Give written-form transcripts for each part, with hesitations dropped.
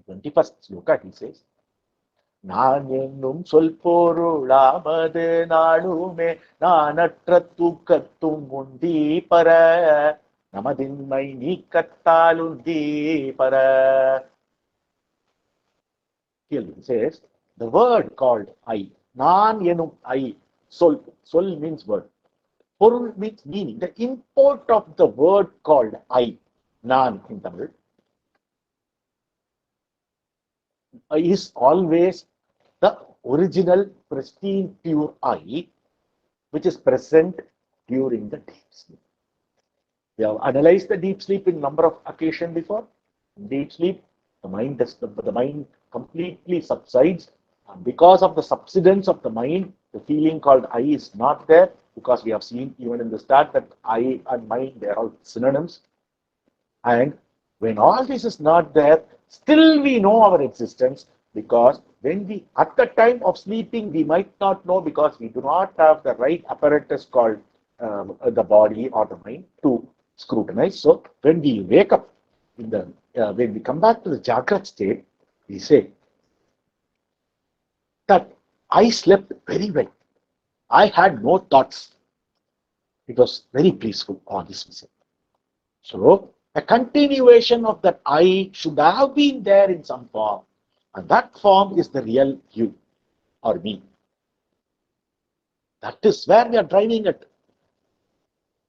21st sloka, he says, நான் என்னும் சொல் பொருளாமது நாளுமே நானற்ற தூக்கத்தும் உந்தி பர நமதின்மை நீக்கத்தால் உந்தி பர. Here he says, the word called I, நான் எனும் I, சொல், சொல் means word, பொருள் means meaning, the import of the word called I, நான் in Tamil, is always the original pristine pure I which is present during the deep sleep. We have analyzed the deep sleep in number of occasions before. In deep sleep, the mind completely subsides, and because of the subsidence of the mind, the feeling called I is not there, because we have seen even in the start that I and mind, they are all synonyms. And when all this is not there, still we know our existence, because when we, at the time of sleeping, we might not know, because we do not have the right apparatus called the body or the mind to scrutinize. So when we wake up, when we come back to the Jagrat state, we say that I slept very well. I had no thoughts. It was very peaceful, all this we say. So a continuation of that I should have been there in some form, and that form is the real you or me. That is where we are driving at.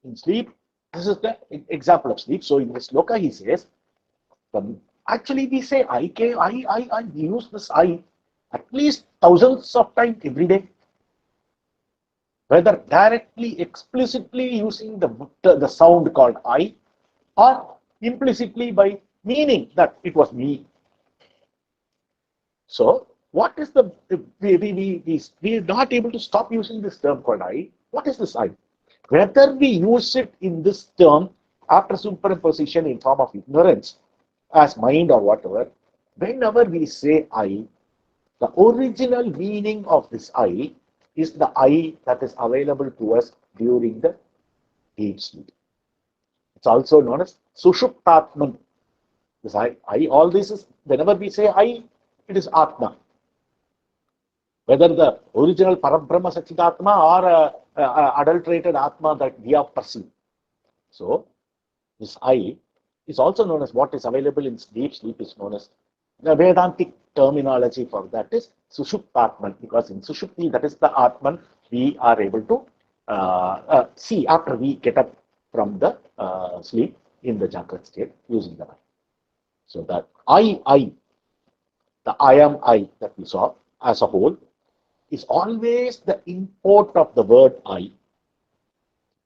In sleep, this is the example of sleep. So in this sloka, he says, actually we say I use this I at least thousands of times every day, whether directly, explicitly using the sound called I, or implicitly by meaning that it was me. So what is the, we are not able to stop using this term called I. What is this I? Whether we use it in this term after superimposition in form of ignorance as mind or whatever, whenever we say I, the original meaning of this I is the I that is available to us during the deep sleep. It's also known as Sushuptatman. This I, all this is, whenever we say I, it is Atma. Whether the original Parabrahma Sachidatma or adulterated Atma that we are perceived. So, this I is also known as, what is available in deep sleep is known as, the Vedantic terminology for that is Sushuptatman, because in Sushupti, that is the Atman we are able to see after we get up from the sleep in the Jagrat state using the mind. So that I, the I am I that we saw as a whole, is always the import of the word I,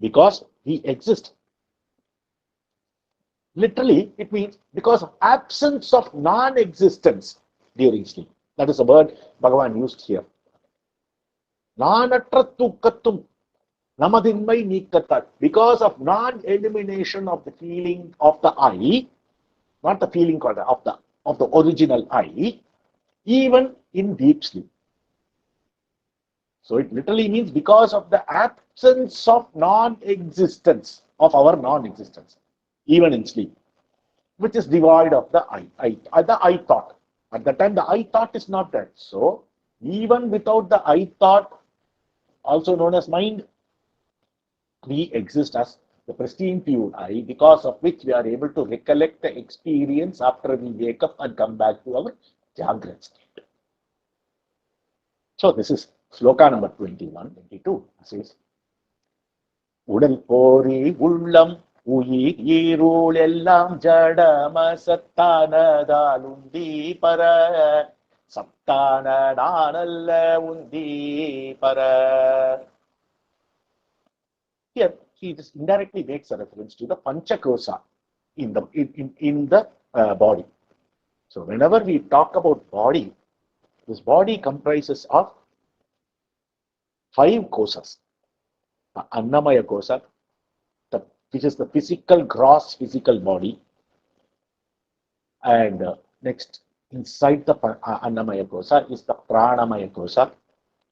because we exist. Literally, it means because of absence of non-existence during sleep. That is a word Bhagavan used here. Nanatra tukkatum namadinmai nikkatat. Because of non-elimination of the feeling of the I, not the feeling called of the original I, even in deep sleep. So it literally means because of the absence of non-existence, of our non-existence, even in sleep, which is devoid of the the I thought. At the time, the I thought is not there. So even without the I thought, also known as mind, we exist as the pristine pure I, because of which we are able to recollect the experience after we wake up and come back to our Jagrat state. So this is sloka number 21, 22. It says, Udal pori ullam உயிர் ஈருள் எல்லாம் ஜடம சத்தானதால் உந்தி பர சத்தானதானல்ல உந்தி பர. Here he just indirectly makes a reference to the pancha kosha in the body. So whenever we talk about body, this body comprises of 5 koshas. Annamaya kosha, which is the physical, gross physical body. And next, inside the Annamaya kosha is the Pranamaya kosha,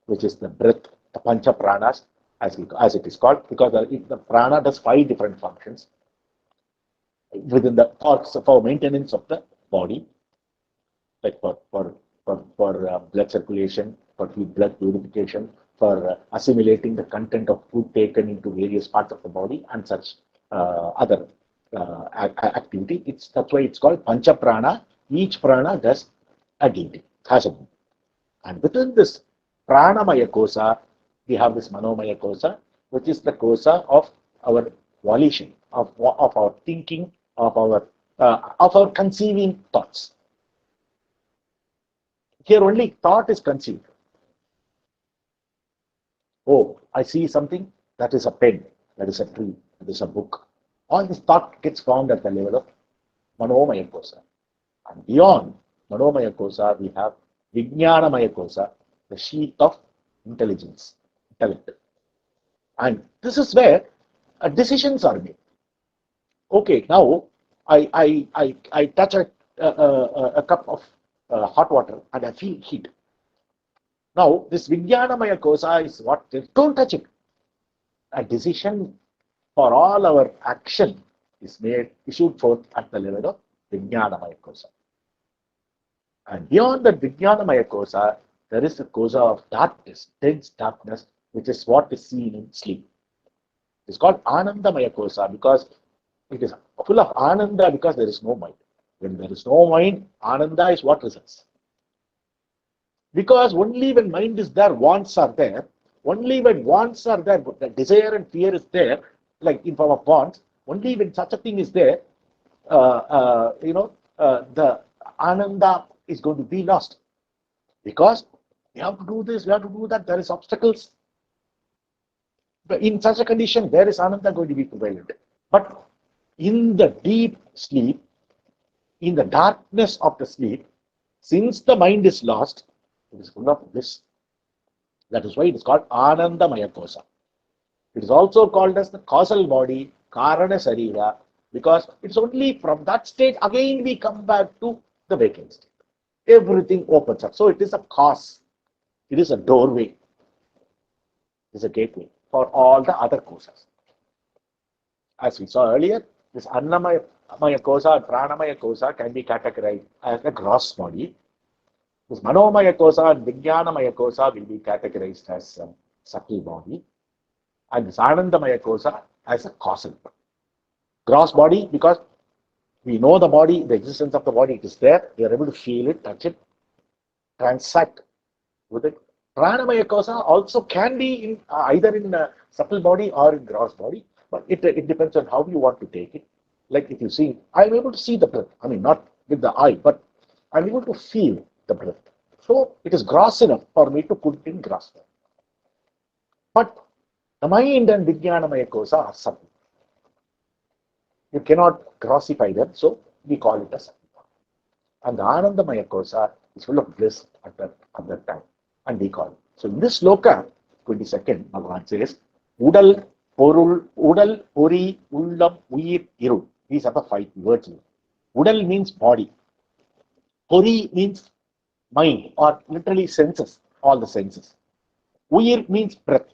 which is the breath, the Pancha Pranas, as it is called, because the prana does 5 different functions within the for maintenance of the body. like for blood circulation, for blood purification, for assimilating the content of food taken into various parts of the body, and such other activity. That's why it's called pancha prana. Each prana does a duty, has a duty. And within this pranamaya kosha, we have this manomaya kosha, which is the kosha of our volition, of our thinking, of our conceiving thoughts. Here only thought is conceived. Oh, I see something, that is a pen, that is a tree, that is a book. All this thought gets found at the level of manomaya kosha. And beyond manomaya kosha, we have vijnanamaya kosha, the sheath of intelligence, intellect. And this is where decisions are made. Okay, now I touch a cup of hot water and I feel heat. Now, this Vijnanamaya kosha is what? Don't touch it. A decision for all our action is issued forth at the level of Vijnanamaya kosha. And beyond the Vijnanamaya kosha, there is the kosha of darkness, dense darkness, which is what is seen in sleep. It's called Anandamaya kosha because it is full of Ananda because there is no mind. When there is no mind, Ananda is what results. Because only when mind is there, wants are there. Only when wants are there, the desire and fear is there, like in form of wants. Only when such a thing is there, the Ananda is going to be lost. Because we have to do this, we have to do that, there is obstacles. But in such a condition, there is Ananda going to be prevalent. But in the deep sleep, in the darkness of the sleep, since the mind is lost, it is full of bliss. That is why it is called Anandamaya kosha. It is also called as the causal body, Karana Sarira, because it's only from that state again we come back to the waking state. Everything opens up. So it is a cause. It is a doorway. It is a gateway for all the other koshas. As we saw earlier, this Annamaya kosha and Pranamaya kosha can be categorized as the gross body. This Manomaya kosha and Vijnanamaya kosha will be categorized as a subtle body. And this Anandamaya kosha as a causal body. Gross body, because we know the body, the existence of the body, it is there. We are able to feel it, touch it, transact with it. Pranamaya kosha also can be in either in a subtle body or in gross body, but it depends on how you want to take it. Like if you see, I'm able to see the breath. I mean, not with the eye, but I'm able to feel the breath. So it is gross enough for me to put it in gross body. But the mind and Vijnanamaya kosha are subtle. You cannot grossify them, so we call it a subtle body. And the Anandamaya kosha is full of bliss at that time. And we call it. So in this sloka, 22nd, Bhagavan says, Udal, Porul, Udal, Puri, Ullam, Uyir, Irul. These are the 5 words. Udal means body. Puri means mind, or literally senses, all the senses. Uyir means breath.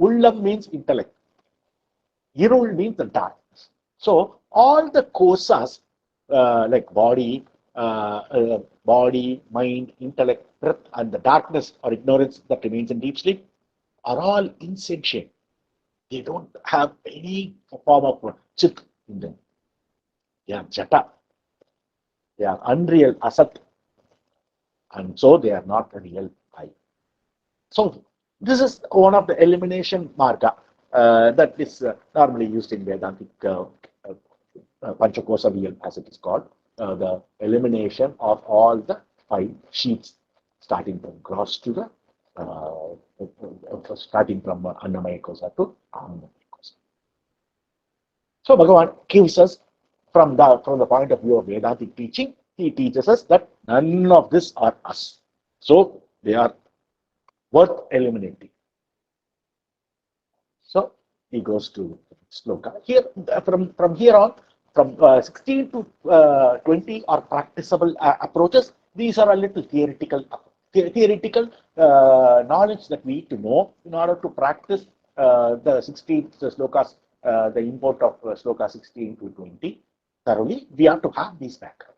Ullam means intellect. Irul means the darkness. So all the koshas, like body, mind, intellect, breath, and the darkness or ignorance that remains in deep sleep, are all insentient. They don't have any form of chit in them. They are jata. They are unreal, asat. And so they are not a real I. So this is one of the elimination marga that is normally used in Vedantic Panchakosha Viyam, as it is called, the elimination of all the 5 sheaths, starting from gross to the starting from Annamaya kosha to Annamaya kosha. So Bhagavan gives us from the point of view of Vedantic teaching, he teaches us that none of this are us. So they are worth eliminating. So he goes to sloka. Here, from here on, from 16 to 20 are practicable approaches. These are a little theoretical knowledge that we need to know in order to practice the 16 slokas, the import of sloka 16 to 20 thoroughly. We have to have these background.